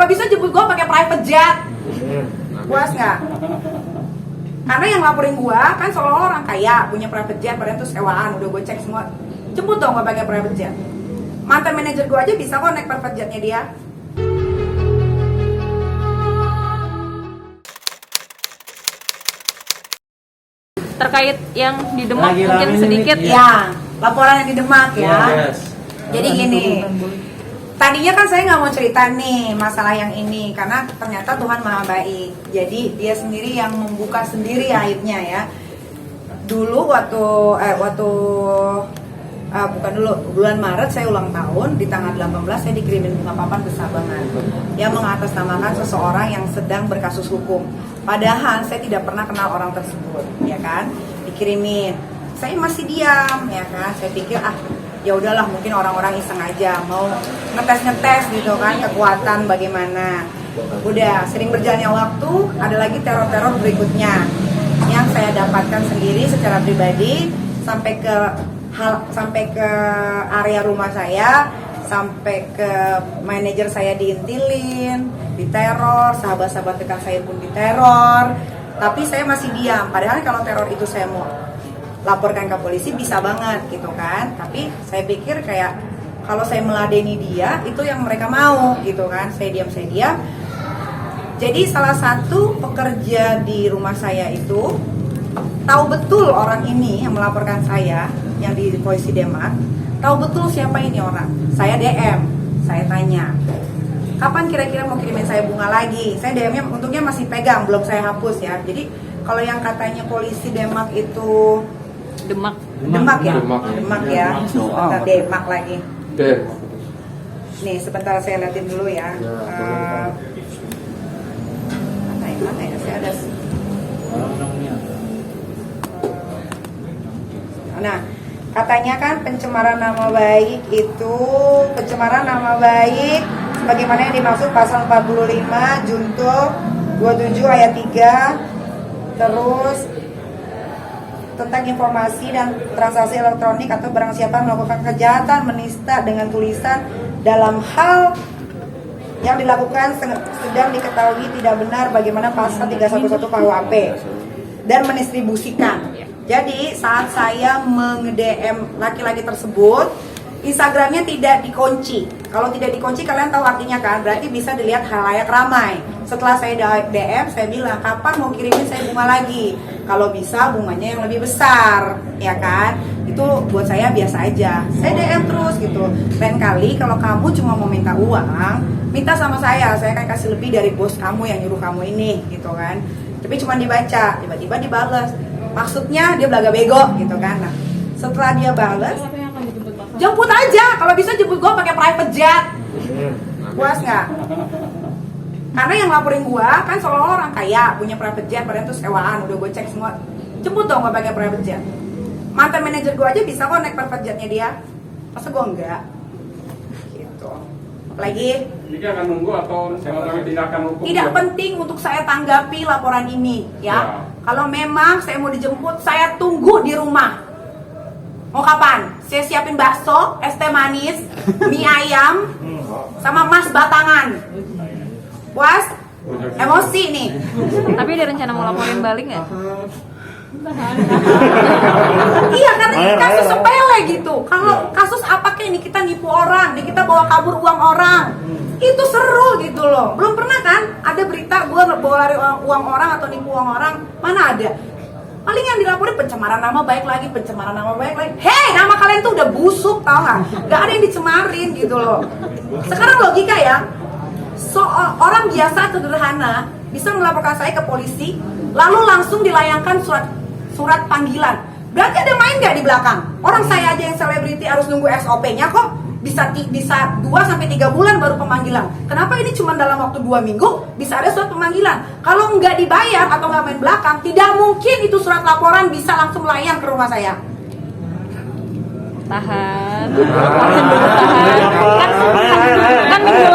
bisa jemput gue pakai private jet. Puas nggak? Karena yang laporin gue kan seolah orang kaya, punya private jet, padahal itu sewaan, udah gue cek semua. Jemput dong gue pakai private jet. Mantan manajer gue aja bisa kok naik private jetnya dia. Terkait yang di Demak Lagi mungkin rame sedikit nih. Ya, laporan yang di Demak ya. Yes. Jadi gini, tadinya kan saya nggak mau cerita nih masalah yang ini karena ternyata Tuhan Maha Baik. Jadi dia sendiri yang membuka sendiri aibnya ya. Dulu bulan Maret saya ulang tahun, di tanggal 18 saya dikirimin bunga papan ke Sabangan yang mengatasnamakan seseorang yang sedang berkasus hukum. Padahal saya tidak pernah kenal orang tersebut, ya kan? Dikirimin, saya masih diam, ya kan? Saya pikir ya udahlah, mungkin orang-orang iseng aja mau ngetes gitu kan kekuatan bagaimana. Udah sering berjalannya waktu, ada lagi teror-teror berikutnya yang saya dapatkan sendiri secara pribadi sampai ke area rumah saya, sampai ke manajer saya diintilin, diteror, sahabat-sahabat dekat saya pun diteror. Tapi saya masih diam. Padahal kalau teror itu saya mau laporkan ke polisi bisa banget gitu kan. Tapi saya pikir kayak kalau saya meladeni dia itu yang mereka mau gitu kan. Saya diam. Jadi salah satu pekerja di rumah saya itu tahu betul orang ini yang melaporkan saya yang di polisi Demak, tahu betul siapa ini orang. Saya DM, saya tanya, kapan kira-kira mau kirimin saya bunga lagi? Saya DM-nya untungnya masih pegang, belum saya hapus ya. Jadi kalau yang katanya polisi Demak itu Demak ya. Demak. Demak lagi. Nih sebentar saya liatin dulu ya. Mana ya? Saya ada. Nah, katanya kan pencemaran nama baik sebagaimana yang dimaksud pasal 45 Junto 27 ayat 3, terus tentang informasi dan transaksi elektronik atau barang siapa melakukan kejahatan menista dengan tulisan dalam hal yang dilakukan sedang diketahui tidak benar bagaimana pasal 311 KUHP dan mendistribusikan. Jadi saat saya meng-DM laki-laki tersebut, Instagramnya tidak dikunci. Kalau tidak dikunci kalian tahu artinya kan? Berarti bisa dilihat halayak ramai. Setelah saya DM, saya bilang kapan mau kirimin saya bunga lagi? Kalau bisa bunganya yang lebih besar, ya kan? Itu buat saya biasa aja. Saya DM terus gitu. Lain kali kalau kamu cuma mau minta uang, minta sama saya akan kasih lebih dari bos kamu yang nyuruh kamu ini, gitu kan? Tapi cuma dibaca, tiba-tiba dibales. Maksudnya dia belaga bego gitu kan. Nah, setelah dia balas, jemput aja. Kalau bisa jemput gue pakai private jet. Puas nggak? Karena yang laporin gue kan seolah orang kaya, punya private jet, padahal itu sewaan, udah gue cek semua. Jemput dong gue pakai private jet. Mantan manajer gue aja bisa kok naik private jetnya dia. Masa gue enggak? Gitu. Apalagi? Ini akan nunggu atau tindakan hukum? Tidak penting untuk saya tanggapi laporan ini, ya. Kalau memang saya mau dijemput, saya tunggu di rumah. Mau kapan? Saya siapin bakso, es teh manis, mie ayam, sama mas batangan. Puas? Emosi nih. Tapi ada rencana mau laporin balik nggak? Iya, karena ini kasus sepele gitu. Kalau kasus apa kayak ini kita nipu orang, nih kita bawa kabur uang orang. Itu seru gitu loh. Belum pernah kan ada berita gue bawa lari uang orang atau nipu uang orang? Mana ada? Paling yang dilaporin pencemaran nama baik lagi. Hei, nama kalian tuh udah busuk, tau gak? Gak ada yang dicemarin gitu loh. Sekarang logika ya, orang biasa sederhana bisa melaporkan saya ke polisi, lalu langsung dilayangkan surat panggilan. Berarti ada main gak di belakang? Orang saya aja yang selebriti harus nunggu SOP-nya kok. Bisa 2-3 bulan baru pemanggilan. Kenapa ini cuma dalam waktu 2 minggu bisa ada surat pemanggilan? Kalau nggak dibayar atau nggak main belakang, tidak mungkin itu surat laporan bisa langsung melayang ke rumah saya. Tahan. Kan minggu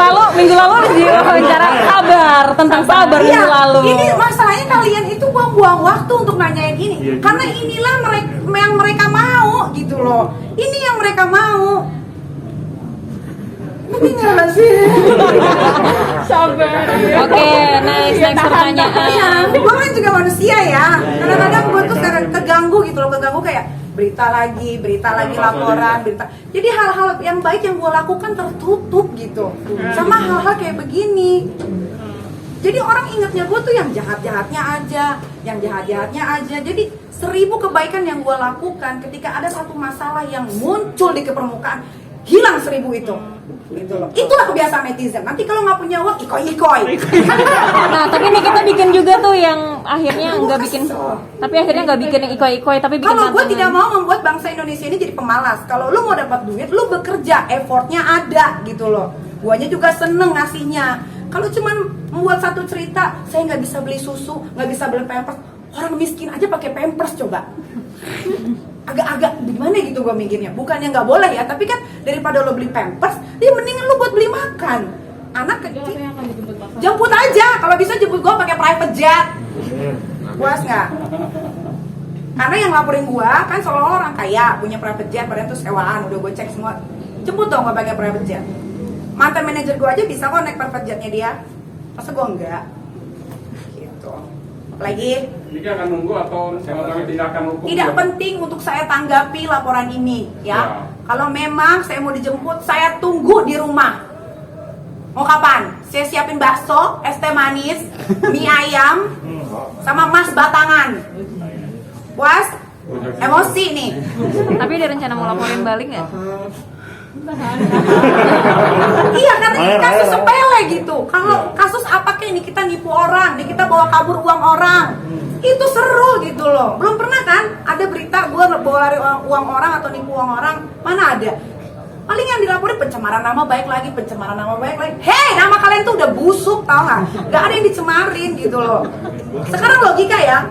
lalu harus diwawancara sabar tentang sabar minggu lalu. Ini masalahnya kalian itu buang-buang waktu untuk nanyain ini. Karena inilah yang mereka mau gitu loh. Ini yang mereka mau. Ini nggak sih? Oke, next pertanyaan. Gue kan juga manusia ya. Kadang-kadang gue tuh keganggu gitu loh, keganggu kayak berita lagi laporan, berita. Jadi hal-hal yang baik yang gue lakukan tertutup gitu. Sama hal-hal kayak begini. Jadi orang ingatnya gue tuh yang jahat-jahatnya aja, Jadi 1000 kebaikan yang gue lakukan ketika ada satu masalah yang muncul di permukaan, hilang 1000 itu. Gitu loh. Itulah kebiasaan netizen. Nanti kalau nggak punya uang, ikoi. Nah, tapi nih kita bikin juga tuh yang akhirnya nggak bikin, tapi akhirnya nggak bikin yang ikoi-ikoi, tapi bikin Kalau gue tantangan. tidak mau membuat bangsa Indonesia ini jadi pemalas. Kalau lu mau dapat duit, lu bekerja, effortnya ada gitu loh. Guanya juga seneng ngasihnya. Kalau cuman membuat satu cerita, saya nggak bisa beli susu, nggak bisa beli pampers. Orang miskin aja pakai pampers coba. Agak-agak gimana gitu gue mikirnya. Bukannya nggak boleh ya, tapi kan daripada lo beli pampers, dia mendingan lo buat beli makan. Anak kecil, jemput aja. Kalau bisa jemput gue pakai private jet. Puas nggak? Karena yang laporin gue kan seolah-olah orang kaya punya private jet, padahal itu sewaan. Udah gue cek semua. Jemput dong gue pakai private jet. Mantan manajer gue aja bisa kok naik private jetnya dia. Masa gue enggak? Gitu. Apalagi? Ini akan nunggu atau tindakan hukum? Tidak penting untuk saya tanggapi laporan ini ya. Kalau memang saya mau dijemput, saya tunggu di rumah. Mau kapan? Saya siapin bakso, es teh manis, mie ayam, sama mas batangan. Puas? Emosi nih. Tapi ada rencana mau laporin balik nggak? Iya, karena ini kasus sepele gitu. Kalau kasus apa kayak ini kita nipu orang, nih kita bawa kabur uang orang, itu seru gitu loh. Belum pernah kan ada berita gue bawa lari uang orang atau nipu uang orang, mana ada. Paling yang dilaporin pencemaran nama baik lagi. Hei, nama kalian tuh udah busuk tau nggak? Gak ada yang dicemarin gitu loh. Sekarang logika ya,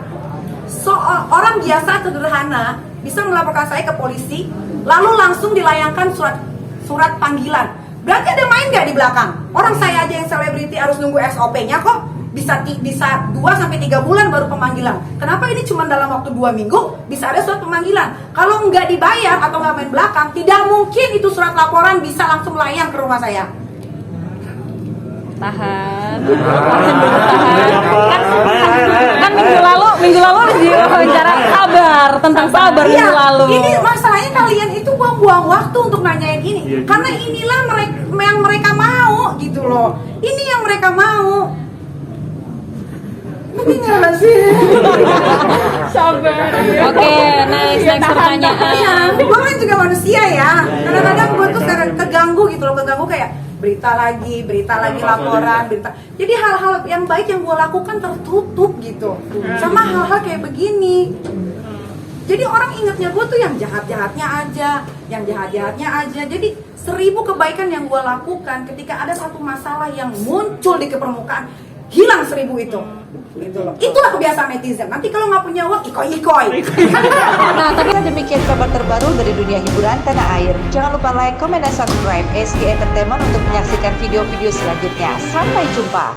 orang biasa sederhana bisa melaporkan saya ke polisi, lalu langsung dilayangkan surat panggilan. Berarti ada main nggak di belakang? Orang saya aja yang selebriti harus nunggu SOP-nya kok bisa 2-3 bulan baru pemanggilan. Kenapa ini cuma dalam waktu 2 minggu bisa ada surat pemanggilan? Kalau nggak dibayar atau nggak main belakang, tidak mungkin itu surat laporan bisa langsung melayang ke rumah saya. Tahan dulu. Kan minggu lalu harus diwawancara tentang sabar Iya, minggu lalu. ini masalahnya kalian itu buang waktu untuk nanyain ini. Karena inilah yang mereka mau gitu loh. Ini yang mereka mau. Ini nggak sih? Sabar. Oke, next pertanyaan. Gue kan juga manusia ya. Kadang-kadang gue tuh keganggu gitu loh, keganggu kayak berita lagi laporan, berita. Jadi hal-hal yang baik yang gue lakukan tertutup gitu. Sama hal-hal kayak begini. Jadi orang ingatnya gue tuh yang jahat-jahatnya aja, Jadi 1000 kebaikan yang gue lakukan ketika ada satu masalah yang muncul di permukaan, hilang 1000 itu. Gitu loh. Itulah kebiasaan netizen. Nanti kalau nggak punya uang, ikoi. Nah, tapi demikian kabar terbaru dari dunia hiburan tanah air. Jangan lupa like, comment, dan subscribe SG Entertainment untuk menyaksikan video-video selanjutnya. Sampai jumpa.